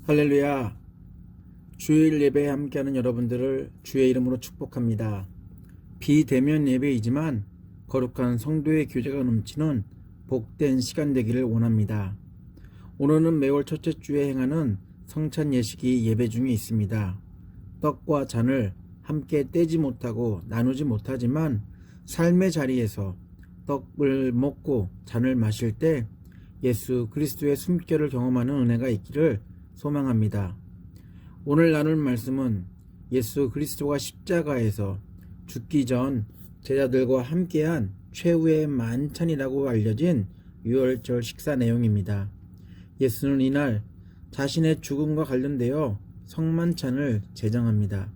할렐루야. 주일 예배에 함께하는 여러분들을 주의 이름으로 축복합니다. 비대면 예배이지만 거룩한 성도의 교제가 넘치는 복된 시간 되기를 원합니다. 오늘은 매월 첫째 주에 행하는 성찬 예식이 예배 중에 있습니다. 떡과 잔을 함께 떼지 못하고 나누지 못하지만 삶의 자리에서 떡을 먹고 잔을 마실 때 예수 그리스도의 숨결을 경험하는 은혜가 있기를 소망합니다. 오늘 나눌 말씀은 예수 그리스도가 십자가에서 죽기 전 제자들과 함께한 최후의 만찬이라고 알려진 유월절 식사 내용입니다. 예수는 이날 자신의 죽음과 관련되어 성만찬을 제정합니다.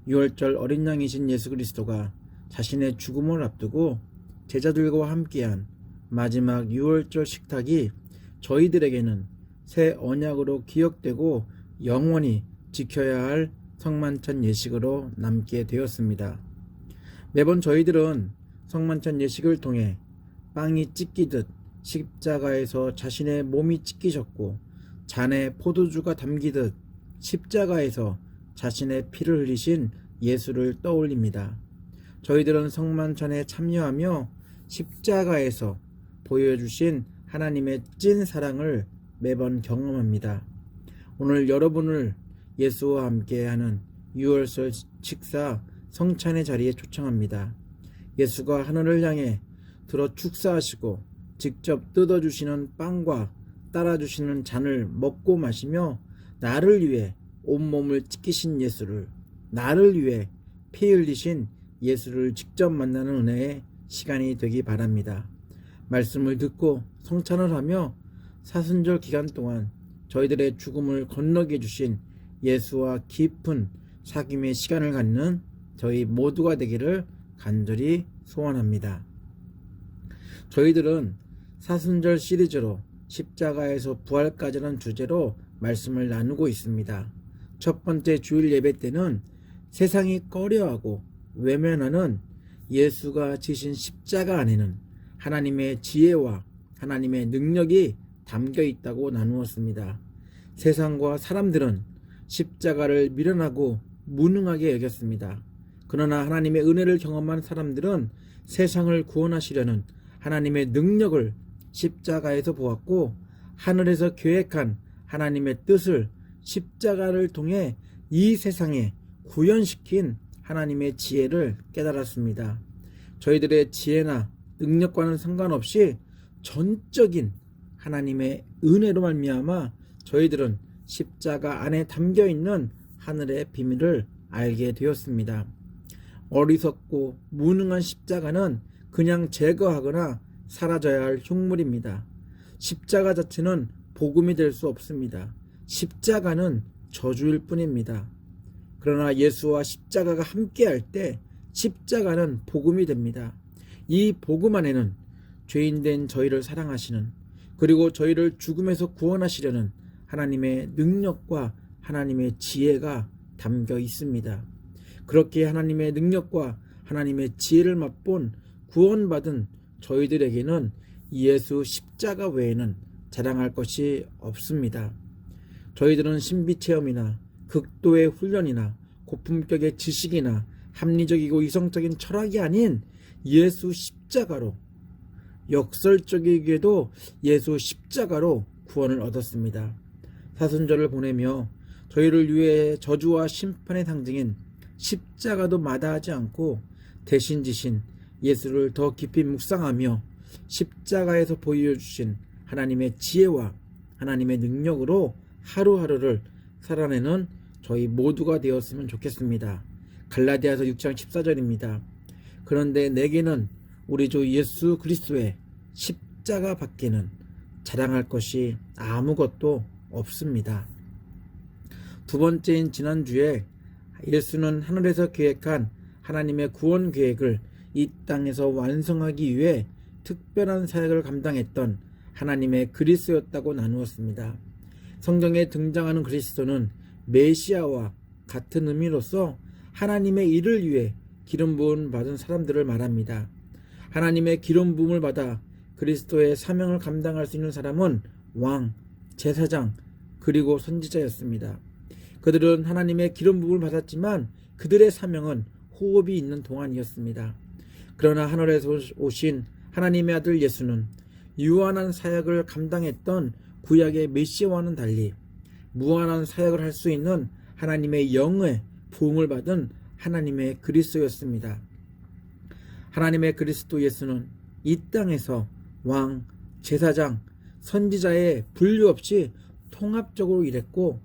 유월절 어린 양이신 예수 그리스도가 자신의 죽음을 앞두고 제자들과 함께한 마지막 유월절 식탁이 저희들에게는 새 언약으로 기억되고 영원히 지켜야 할 성만찬 예식으로 남게 되었습니다. 매번 저희들은 성만찬 예식을 통해 빵이 찢기듯 십자가에서 자신의 몸이 찢기셨고 잔에 포도주가 담기듯 십자가에서 자신의 피를 흘리신 예수를 떠올립니다. 저희들은 성만찬에 참여하며 십자가에서 보여주신 하나님의 찐 사랑을 매번 경험합니다. 오늘 여러분을 예수와 함께하는 유월절 식사 성찬의 자리에 초청합니다. 예수가 하늘을 향해 들어 축사하시고 직접 뜯어주시는 빵과 따라주시는 잔을 먹고 마시며 나를 위해 온몸을 찢기신 예수를, 나를 위해 피 흘리신 예수를 직접 만나는 은혜의 시간이 되기 바랍니다. 말씀을 듣고 성찬을 하며 사순절 기간 동안 저희들의 죽음을 건너게 해주신 예수와 깊은 사귐의 시간을 갖는 저희 모두가 되기를 간절히 소원합니다. 저희들은 사순절 시리즈로 십자가에서 부활까지라는 주제로 말씀을 나누고 있습니다. 첫 번째 주일 예배 때는 세상이 꺼려하고 외면하는 예수가 지신 십자가 안에는 하나님의 지혜와 하나님의 능력이 담겨 있다고 나누었습니다. 세상과 사람들은 십자가를 미련하고 무능하게 여겼습니다. 그러나 하나님의 은혜를 경험한 사람들은 세상을 구원하시려는 하나님의 능력을 십자가에서 보았고 하늘에서 계획한 하나님의 뜻을 십자가를 통해 이 세상에 구현시킨 하나님의 지혜를 깨달았습니다. 저희들의 지혜나 능력과는 상관없이 전적인 하나님의 은혜로 말미암아 저희들은 십자가 안에 담겨있는 하늘의 비밀을 알게 되었습니다. 어리석고 무능한 십자가는 그냥 제거하거나 사라져야 할 흉물입니다. 십자가 자체는 복음이 될 수 없습니다. 십자가는 저주일 뿐입니다. 그러나 예수와 십자가가 함께할 때 십자가는 복음이 됩니다. 이 복음 안에는 죄인된 저희를 사랑하시는, 그리고 저희를 죽음에서 구원하시려는 하나님의 능력과 하나님의 지혜가 담겨 있습니다. 그렇게 하나님의 능력과 하나님의 지혜를 맛본 구원받은 저희들에게는 예수 십자가 외에는 자랑할 것이 없습니다. 저희들은 신비체험이나 극도의 훈련이나 고품격의 지식이나 합리적이고 이성적인 철학이 아닌 예수 십자가로, 역설적이게도 예수 십자가로 구원을 얻었습니다. 사순절을 보내며 저희를 위해 저주와 심판의 상징인 십자가도 마다하지 않고 대신 지신 예수를 더 깊이 묵상하며 십자가에서 보여주신 하나님의 지혜와 하나님의 능력으로 하루하루를 살아내는 저희 모두가 되었으면 좋겠습니다. 갈라디아서 6장 14절입니다. 그런데 내게는 우리 주 예수 그리스도의 십자가 밖에는 자랑할 것이 아무것도 없습니다. 두 번째인 지난주에 예수는 하늘에서 계획한 하나님의 구원 계획을 이 땅에서 완성하기 위해 특별한 사역을 감당했던 하나님의 그리스도였다고 나누었습니다. 성경에 등장하는 그리스도는 메시아와 같은 의미로서 하나님의 일을 위해 기름 부음 받은 사람들을 말합니다. 하나님의 기름 부음을 받아 그리스도의 사명을 감당할 수 있는 사람은 왕, 제사장, 그리고 선지자였습니다. 그들은 하나님의 기름 부음을 받았지만 그들의 사명은 호흡이 있는 동안이었습니다. 그러나 하늘에서 오신 하나님의 아들 예수는 유한한 사역을 감당했던 구약의 메시아와는 달리 무한한 사역을 할 수 있는 하나님의 영의 부음을 받은 하나님의 그리스도였습니다. 하나님의 그리스도 예수는 이 땅에서 왕, 제사장, 선지자의 분류 없이 통합적으로 일했고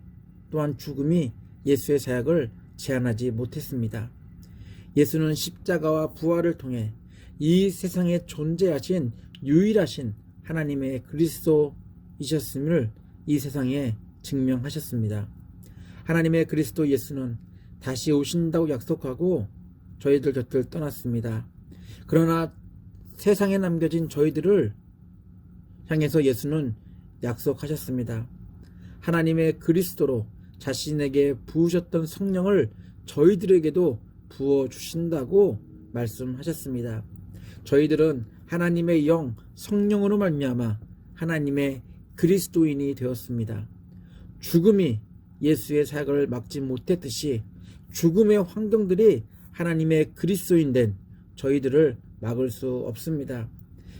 또한 죽음이 예수의 사역을 제한하지 못했습니다. 예수는 십자가와 부활을 통해 이 세상에 존재하신 유일하신 하나님의 그리스도이셨음을 이 세상에 증명하셨습니다. 하나님의 그리스도 예수는 다시 오신다고 약속하고 저희들 곁을 떠났습니다. 그러나 세상에 남겨진 저희들을 향해서 예수는 약속하셨습니다. 하나님의 그리스도로 자신에게 부으셨던 성령을 저희들에게도 부어주신다고 말씀하셨습니다. 저희들은 하나님의 영 성령으로 말미암아 하나님의 그리스도인이 되었습니다. 죽음이 예수의 사역을 막지 못했듯이 죽음의 환경들이 하나님의 그리스도인 된 저희들을 막을 수 없습니다.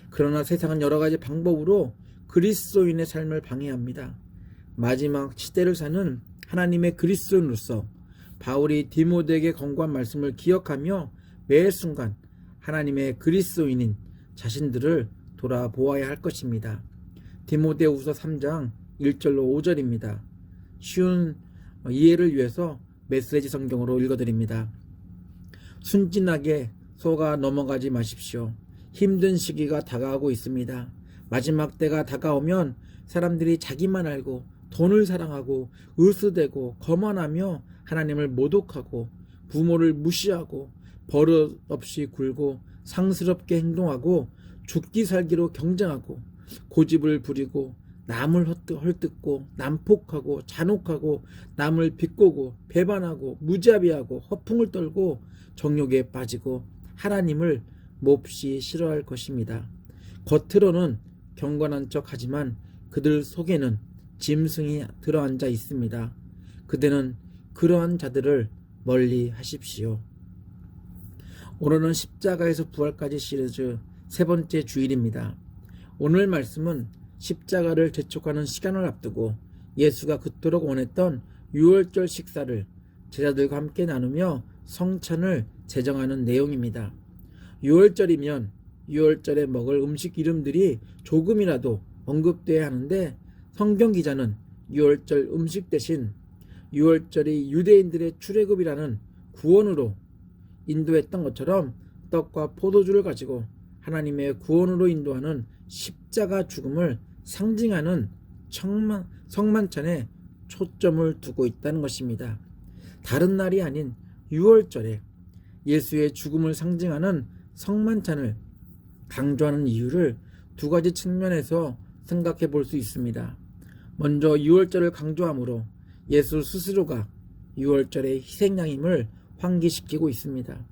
그러나 세상은 여러 가지 방법으로 그리스도인의 삶을 방해합니다. 마지막 시대를 사는 하나님의 그리스도인으로서 바울이 디모데에게 권고한 말씀을 기억하며 매 순간 하나님의 그리스도인인 자신들을 돌아보아야 할 것입니다. 디모데후서 3장 1절로 5절입니다. 쉬운 이해를 위해서 메시지 성경으로 읽어드립니다. 순진하게 속아 넘어가지 마십시오. 힘든 시기가 다가오고 있습니다. 마지막 때가 다가오면 사람들이 자기만 알고 돈을 사랑하고 으스대고 거만하며 하나님을 모독하고 부모를 무시하고 버릇 없이 굴고 상스럽게 행동하고 죽기 살기로 경쟁하고 고집을 부리고 남을 헐뜯고 난폭하고 잔혹하고 남을 비꼬고 배반하고 무자비하고 허풍을 떨고 정욕에 빠지고 하나님을 몹시 싫어할 것입니다. 겉으로는 경건한 척하지만 그들 속에는 짐승이 들어앉아 있습니다. 그대는 그러한 자들을 멀리 하십시오. 오늘은 십자가에서 부활까지 시리즈 세 번째 주일입니다. 오늘 말씀은 십자가를 재촉하는 시간을 앞두고 예수가 그토록 원했던 유월절 식사를 제자들과 함께 나누며 성찬을 제정하는 내용입니다. 유월절이면 유월절에 먹을 음식 이름들이 조금이라도 언급돼야 하는데 성경 기자는 유월절 음식 대신 유월절이 유대인들의 출애굽이라는 구원으로 인도했던 것처럼 떡과 포도주를 가지고 하나님의 구원으로 인도하는 십자가 죽음을 상징하는 성만찬에 초점을 두고 있다는 것입니다. 다른 날이 아닌 유월절에 예수의 죽음을 상징하는 성만찬을 강조하는 이유를 두 가지 측면에서 생각해 볼 수 있습니다. 먼저 유월절을 강조함으로 예수 스스로가 유월절의 희생양임을 환기시키고 있습니다.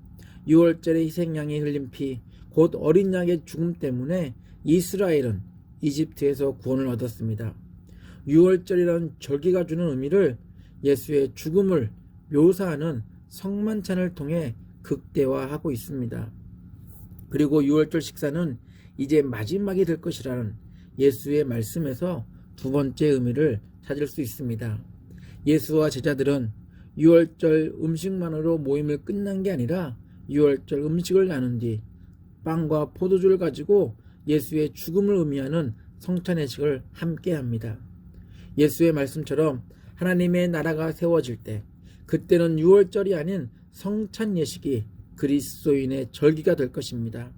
유월절의 희생양이 흘린 피, 곧 어린 양의 죽음 때문에 이스라엘은 이집트에서 구원을 얻었습니다. 유월절이라는 절기가 주는 의미를 예수의 죽음을 묘사하는 성만찬을 통해 극대화하고 있습니다. 그리고 유월절 식사는 이제 마지막이 될 것이라는 예수의 말씀에서 두 번째 의미를 찾을 수 있습니다. 예수와 제자들은 유월절 음식만으로 모임을 끝난 게 아니라 유월절 음식을 나눈 뒤 빵과 포도주를 가지고 예수의 죽음을 의미하는 성찬예식을 함께합니다. 예수의 말씀처럼 하나님의 나라가 세워질 때 그때는 유월절이 아닌 성찬예식이 그리스도인의 절기가 될 것입니다.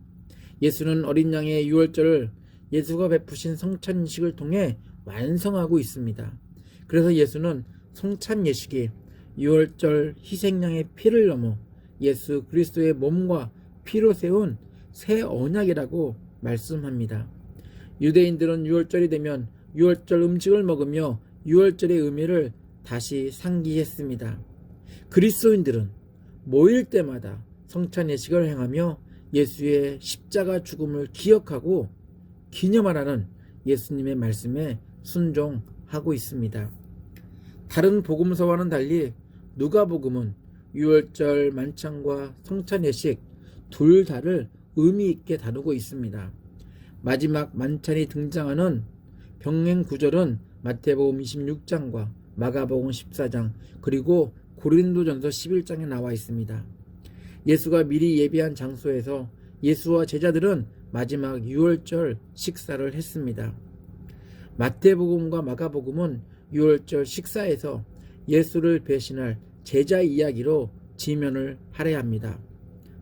예수는 어린 양의 유월절을 예수가 베푸신 성찬예식을 통해 완성하고 있습니다. 그래서 예수는 성찬예식이 유월절 희생양의 피를 넘어 예수 그리스도의 몸과 피로 세운 새 언약이라고 말씀합니다. 유대인들은 유월절이 되면 유월절 음식을 먹으며 유월절의 의미를 다시 상기했습니다. 그리스도인들은 모일 때마다 성찬예식을 행하며 예수의 십자가 죽음을 기억하고 기념하라는 예수님의 말씀에 순종하고 있습니다. 다른 복음서와는 달리 누가복음은 유월절 만찬과 성찬 예식 둘 다를 의미 있게 다루고 있습니다. 마지막 만찬이 등장하는 병행 구절은 마태복음 26장과 마가복음 14장 그리고 고린도전서 11장에 나와 있습니다. 예수가 미리 예비한 장소에서 예수와 제자들은 마지막 유월절 식사를 했습니다. 마태복음과 마가복음은 유월절 식사에서 예수를 배신할 제자 이야기로 지면을 할애합니다.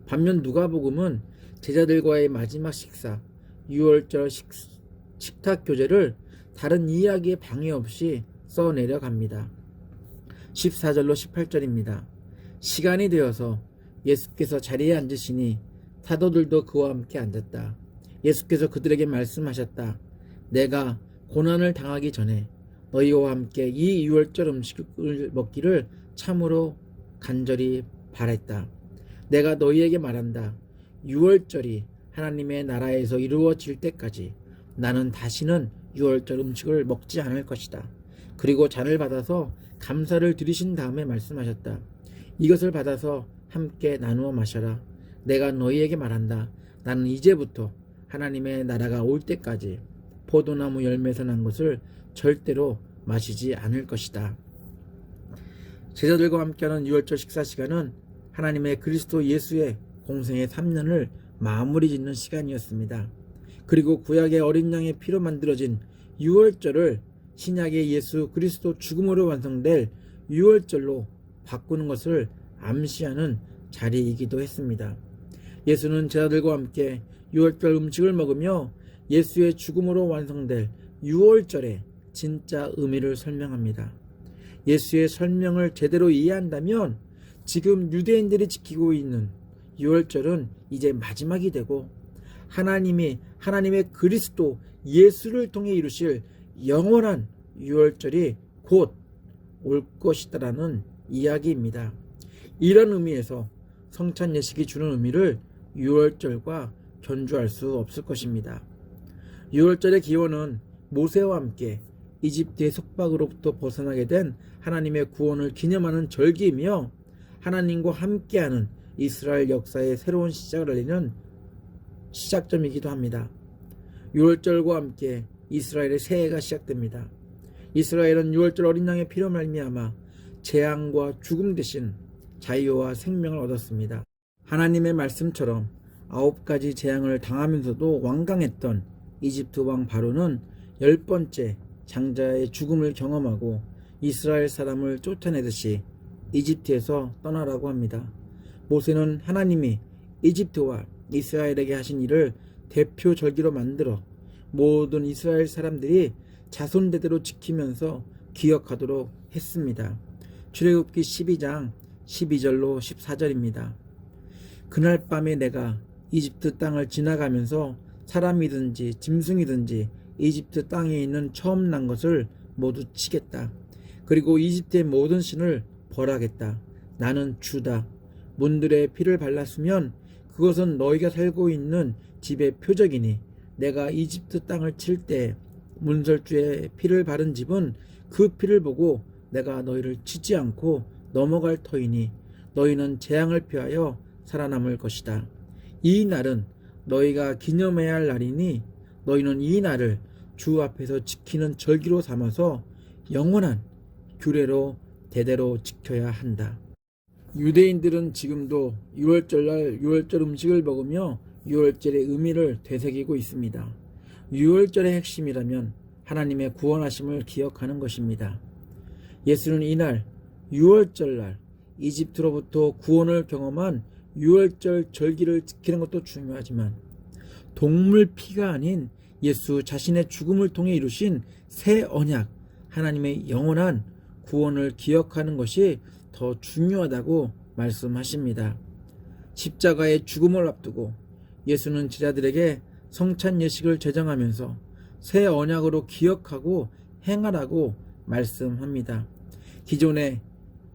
반면 누가복음은 제자들과의 마지막 식사, 유월절 식탁 교제를 다른 이야기에 방해 없이 써내려갑니다. 14절로 18절입니다. 시간이 되어서 예수께서 자리에 앉으시니 사도들도 그와 함께 앉았다. 예수께서 그들에게 말씀하셨다. 내가 고난을 당하기 전에 너희와 함께 이 유월절 음식을 먹기를 참으로 간절히 바랬다. 내가 너희에게 말한다. 유월절이 하나님의 나라에서 이루어질 때까지 나는 다시는 유월절 음식을 먹지 않을 것이다. 그리고 잔을 받아서 감사를 드리신 다음에 말씀하셨다. 이것을 받아서 함께 나누어 마셔라. 내가 너희에게 말한다. 나는 이제부터 하나님의 나라가 올 때까지 포도나무 열매에서 난 것을 절대로 마시지 않을 것이다. 제자들과 함께하는 유월절 식사 시간은 하나님의 그리스도 예수의 공생의 3년을 마무리 짓는 시간이었습니다. 그리고 구약의 어린 양의 피로 만들어진 유월절을 신약의 예수 그리스도 죽음으로 완성될 유월절로 바꾸는 것을 암시하는 자리이기도 했습니다. 예수는 제자들과 함께 유월절 음식을 먹으며 예수의 죽음으로 완성될 유월절의 진짜 의미를 설명합니다. 예수의 설명을 제대로 이해한다면 지금 유대인들이 지키고 있는 유월절은 이제 마지막이 되고 하나님의 그리스도 예수를 통해 이루실 영원한 유월절이 곧 올 것이다라는 이야기입니다. 이런 의미에서 성찬 예식이 주는 의미를 유월절과 견주할 수 없을 것입니다. 유월절의 기원은 모세와 함께 이집트의 속박으로부터 벗어나게 된 하나님의 구원을 기념하는 절기이며 하나님과 함께하는 이스라엘 역사의 새로운 시작을 알리는 시작점이기도 합니다. 유월절과 함께 이스라엘의 새해가 시작됩니다. 이스라엘은 유월절 어린 양의 피로 말미암아 재앙과 죽음 대신 자유와 생명을 얻었습니다. 하나님의 말씀처럼 9가지 재앙을 당하면서도 완강했던 이집트 왕 바로는 10번째 장자의 죽음을 경험하고 이스라엘 사람을 쫓아내듯이 이집트에서 떠나라고 합니다. 모세는 하나님이 이집트와 이스라엘에게 하신 일을 대표 절기로 만들어 모든 이스라엘 사람들이 자손대대로 지키면서 기억하도록 했습니다. 출애굽기 12장 12절로 14절입니다. 그날 밤에 내가 이집트 땅을 지나가면서 사람이든지 짐승이든지 이집트 땅에 있는 처음 난 것을 모두 치겠다. 그리고 이집트의 모든 신을 벌하겠다. 나는 주다. 문들에 피를 발랐으면 그것은 너희가 살고 있는 집의 표적이니 내가 이집트 땅을 칠 때 문설주에 피를 바른 집은 그 피를 보고 내가 너희를 치지 않고 넘어갈 터이니 너희는 재앙을 피하여 살아남을 것이다. 이 날은 너희가 기념해야 할 날이니 너희는 이 날을 주 앞에서 지키는 절기로 삼아서 영원한 규례로 대대로 지켜야 한다. 유대인들은 지금도 유월절날 유월절 음식을 먹으며 유월절의 의미를 되새기고 있습니다. 유월절의 핵심이라면 하나님의 구원하심을 기억하는 것입니다. 예수는 이날 유월절날 이집트로부터 구원을 경험한 유월절 절기를 지키는 것도 중요하지만 동물 피가 아닌 예수 자신의 죽음을 통해 이루신 새 언약 하나님의 영원한 구원을 기억하는 것이 더 중요하다고 말씀하십니다. 십자가의 죽음을 앞두고 예수는 제자들에게 성찬 예식을 제정하면서 새 언약으로 기억하고 행하라고 말씀합니다. 기존에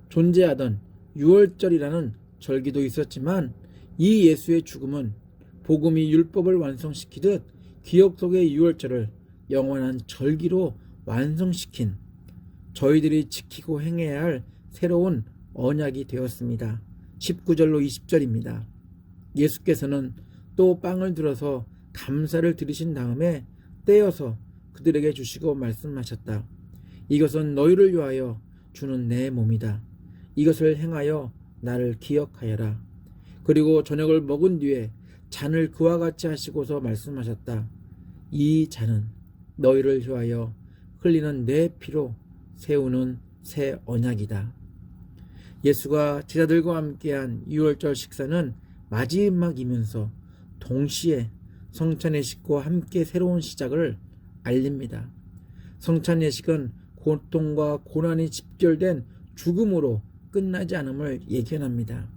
존재하던 유월절이라는 절기도 있었지만 이 예수의 죽음은 복음이 율법을 완성시키듯 기억 속의 유월절을 영원한 절기로 완성시킨 저희들이 지키고 행해야 할 새로운 언약이 되었습니다. 19절로 20절입니다. 예수께서는 또 빵을 들어서 감사를 드리신 다음에 떼어서 그들에게 주시고 말씀하셨다. 이것은 너희를 위하여 주는 내 몸이다. 이것을 행하여 나를 기억하여라. 그리고 저녁을 먹은 뒤에 잔을 그와 같이 하시고서 말씀하셨다. 이 잔은 너희를 위하여 흘리는 내 피로 세우는 새 언약이다. 예수가 제자들과 함께한 유월절 식사는 마지막이면서 동시에 성찬예식과 함께 새로운 시작을 알립니다. 성찬예식은 고통과 고난이 집결된 죽음으로 끝나지 않음을 예견합니다.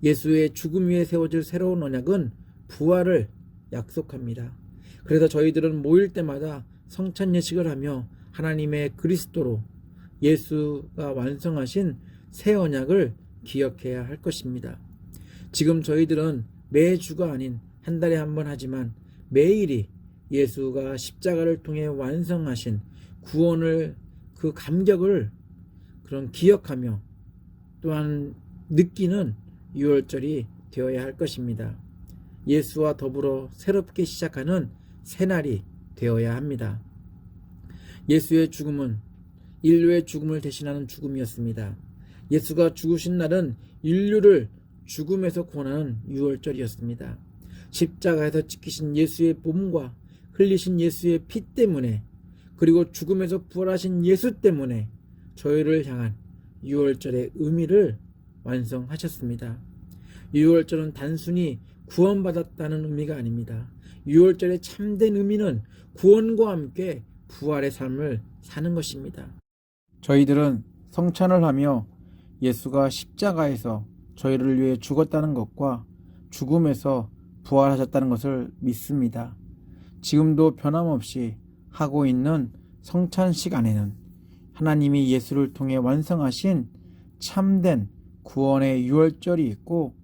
예수의 죽음 위에 세워질 새로운 언약은 부활을 약속합니다. 그래서 저희들은 모일 때마다 성찬예식을 하며 하나님의 그리스도로 예수가 완성하신 새 언약을 기억해야 할 것입니다. 지금 저희들은 매주가 아닌 한 달에 한 번 하지만 매일이 예수가 십자가를 통해 완성하신 구원을 그 감격을 그런 기억하며 또한 느끼는 유월절이 되어야 할 것입니다. 예수와 더불어 새롭게 시작하는 새날이 되어야 합니다. 예수의 죽음은 인류의 죽음을 대신하는 죽음이었습니다. 예수가 죽으신 날은 인류를 죽음에서 구원하는 유월절이었습니다. 십자가에서 지키신 예수의 몸과 흘리신 예수의 피 때문에 그리고 죽음에서 부활하신 예수 때문에 저희를 향한 유월절의 의미를 완성하셨습니다. 유월절은 단순히 구원받았다는 의미가 아닙니다. 유월절의 참된 의미는 구원과 함께 부활의 삶을 사는 것입니다. 저희들은 성찬을 하며 예수가 십자가에서 저희를 위해 죽었다는 것과 죽음에서 부활하셨다는 것을 믿습니다. 지금도 변함없이 하고 있는 성찬식 안에는 하나님이 예수를 통해 완성하신 참된 구원의 유월절이 있고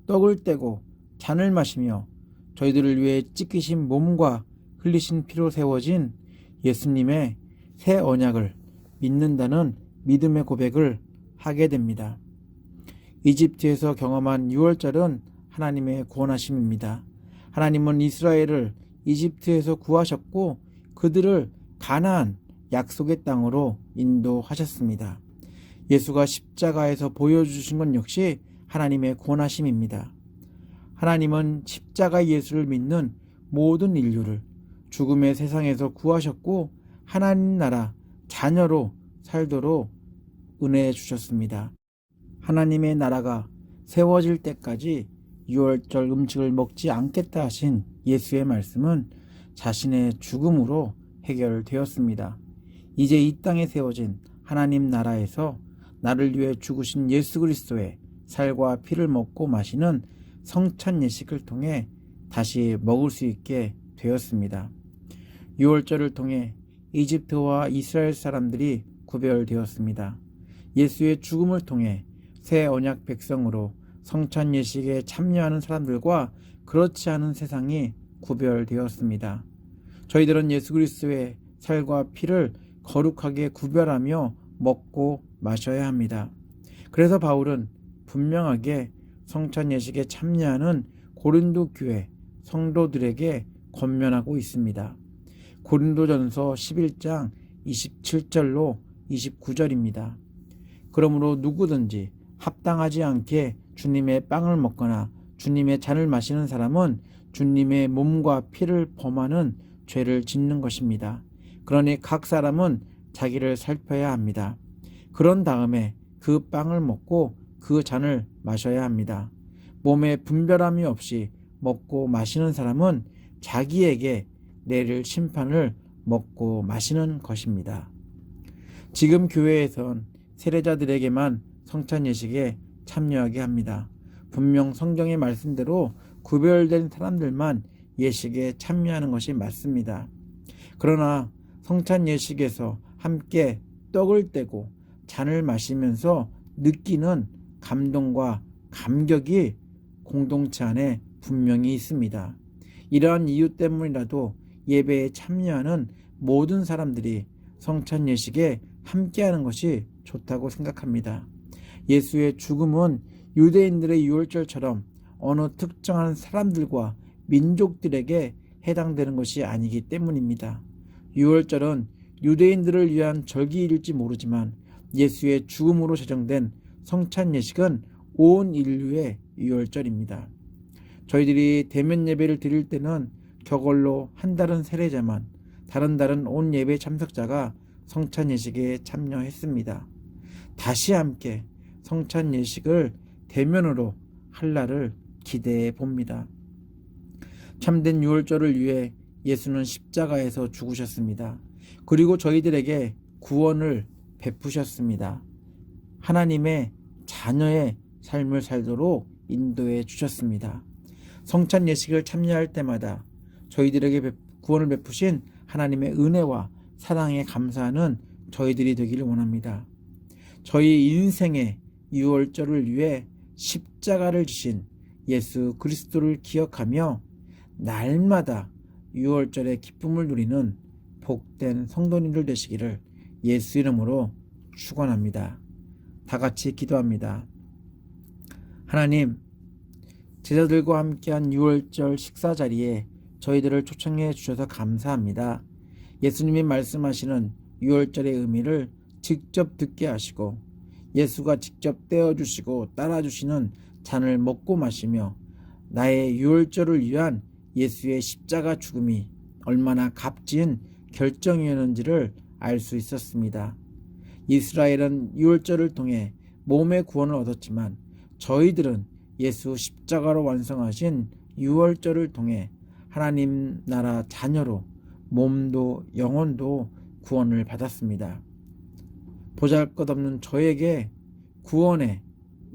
떡을 떼고 잔을 마시며 저희들을 위해 찢기신 몸과 흘리신 피로 세워진 예수님의 새 언약을 믿는다는 믿음의 고백을 하게 됩니다. 이집트에서 경험한 유월절은 하나님의 구원하심입니다. 하나님은 이스라엘을 이집트에서 구하셨고 그들을 가나안 약속의 땅으로 인도하셨습니다. 예수가 십자가에서 보여주신 것 역시 하나님의 구원하심입니다. 하나님은 십자가 예수를 믿는 모든 인류를 죽음의 세상에서 구하셨고 하나님 나라 자녀로 살도록 은혜해 주셨습니다. 하나님의 나라가 세워질 때까지 유월절 음식을 먹지 않겠다 하신 예수의 말씀은 자신의 죽음으로 해결되었습니다. 이제 이 땅에 세워진 하나님 나라에서 나를 위해 죽으신 예수 그리스도의 살과 피를 먹고 마시는 성찬 예식을 통해 다시 먹을 수 있게 되었습니다. 유월절을 통해 이집트와 이스라엘 사람들이 구별되었습니다. 예수의 죽음을 통해 새 언약 백성으로 성찬 예식에 참여하는 사람들과 그렇지 않은 세상이 구별되었습니다. 저희들은 예수 그리스도의 살과 피를 거룩하게 구별하며 먹고 마셔야 합니다. 그래서 바울은 분명하게 성찬 예식에 참여하는 고린도 교회 성도들에게 권면하고 있습니다. 고린도전서 11장 27절로 29절입니다. 그러므로 누구든지 합당하지 않게 주님의 빵을 먹거나 주님의 잔을 마시는 사람은 주님의 몸과 피를 범하는 죄를 짓는 것입니다. 그러니 각 사람은 자기를 살펴야 합니다. 그런 다음에 그 빵을 먹고 그 잔을 마셔야 합니다. 몸에 분별함이 없이 먹고 마시는 사람은 자기에게 내릴 심판을 먹고 마시는 것입니다. 지금 교회에선 세례자들에게만 성찬 예식에 참여하게 합니다. 분명 성경의 말씀대로 구별된 사람들만 예식에 참여하는 것이 맞습니다. 그러나 성찬 예식에서 함께 떡을 떼고 잔을 마시면서 느끼는 감동과 감격이 공동체 안에 분명히 있습니다. 이러한 이유 때문이라도 예배에 참여하는 모든 사람들이 성찬 예식에 함께하는 것이 좋다고 생각합니다. 예수의 죽음은 유대인들의 유월절처럼 어느 특정한 사람들과 민족들에게 해당되는 것이 아니기 때문입니다. 유월절은 유대인들을 위한 절기일지 모르지만 예수의 죽음으로 제정된 성찬 예식은 온 인류의 유월절입니다. 저희들이 대면 예배를 드릴 때는 저걸로 한 달은 세례자만, 다른 달은 온 예배 참석자가 성찬 예식에 참여했습니다. 다시 함께 성찬 예식을 대면으로 할 날을 기대해 봅니다. 참된 유월절을 위해 예수는 십자가에서 죽으셨습니다. 그리고 저희들에게 구원을 베푸셨습니다. 하나님의 자녀의 삶을 살도록 인도해 주셨습니다. 성찬 예식을 참여할 때마다 저희들에게 구원을 베푸신 하나님의 은혜와 사랑에 감사하는 저희들이 되기를 원합니다. 저희 인생의 유월절을 위해 십자가를 지신 예수 그리스도를 기억하며 날마다 유월절의 기쁨을 누리는 복된 성도님들 되시기를 예수 이름으로 축원합니다. 다 같이 기도합니다. 하나님, 제자들과 함께한 유월절 식사 자리에 저희들을 초청해 주셔서 감사합니다. 예수님이 말씀하시는 유월절의 의미를 직접 듣게 하시고 예수가 직접 떼어주시고 따라주시는 잔을 먹고 마시며 나의 유월절을 위한 예수의 십자가 죽음이 얼마나 값진 결정이었는지를 알 수 있었습니다. 이스라엘은 유월절을 통해 몸의 구원을 얻었지만 저희들은 예수 십자가로 완성하신 유월절을 통해 하나님 나라 자녀로 몸도 영혼도 구원을 받았습니다. 보잘것없는 저에게 구원의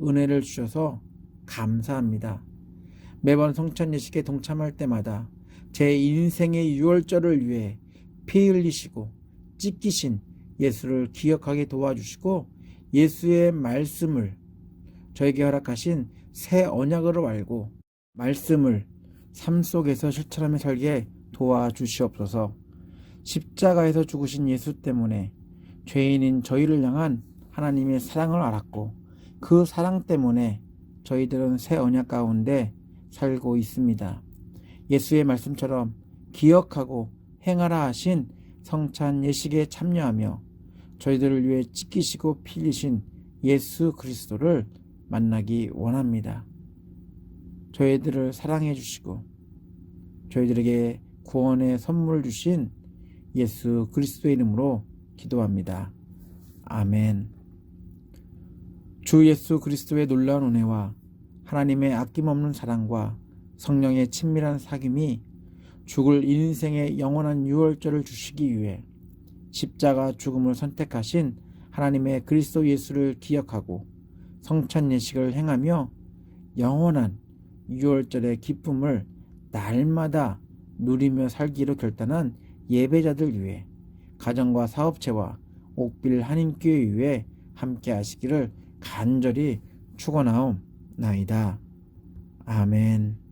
은혜를 주셔서 감사합니다. 매번 성찬 예식에 동참할 때마다 제 인생의 유월절을 위해 피 흘리시고 찢기신 예수를 기억하게 도와주시고 예수의 말씀을 저에게 허락하신 새 언약으로 알고 말씀을 삶 속에서 실천하며 살게 도와주시옵소서. 십자가에서 죽으신 예수 때문에 죄인인 저희를 향한 하나님의 사랑을 알았고 그 사랑 때문에 저희들은 새 언약 가운데 살고 있습니다. 예수의 말씀처럼 기억하고 행하라 하신 성찬 예식에 참여하며 저희들을 위해 찢기시고 피 흘리신 예수 그리스도를 만나기 원합니다. 저희들을 사랑해 주시고 저희들에게 구원의 선물을 주신 예수 그리스도의 이름으로 기도합니다. 아멘. 주 예수 그리스도의 놀라운 은혜와 하나님의 아낌없는 사랑과 성령의 친밀한 사귐이 죽을 인생의 영원한 유월절을 주시기 위해 십자가 죽음을 선택하신 하나님의 그리스도 예수를 기억하고 성찬 예식을 행하며 영원한 유월절의 기쁨을 날마다 누리며 살기로 결단한 예배자들 위해 가정과 사업체와 옥빌 한인교회 위해 함께 하시기를 간절히 축원하옵나이다. 아멘.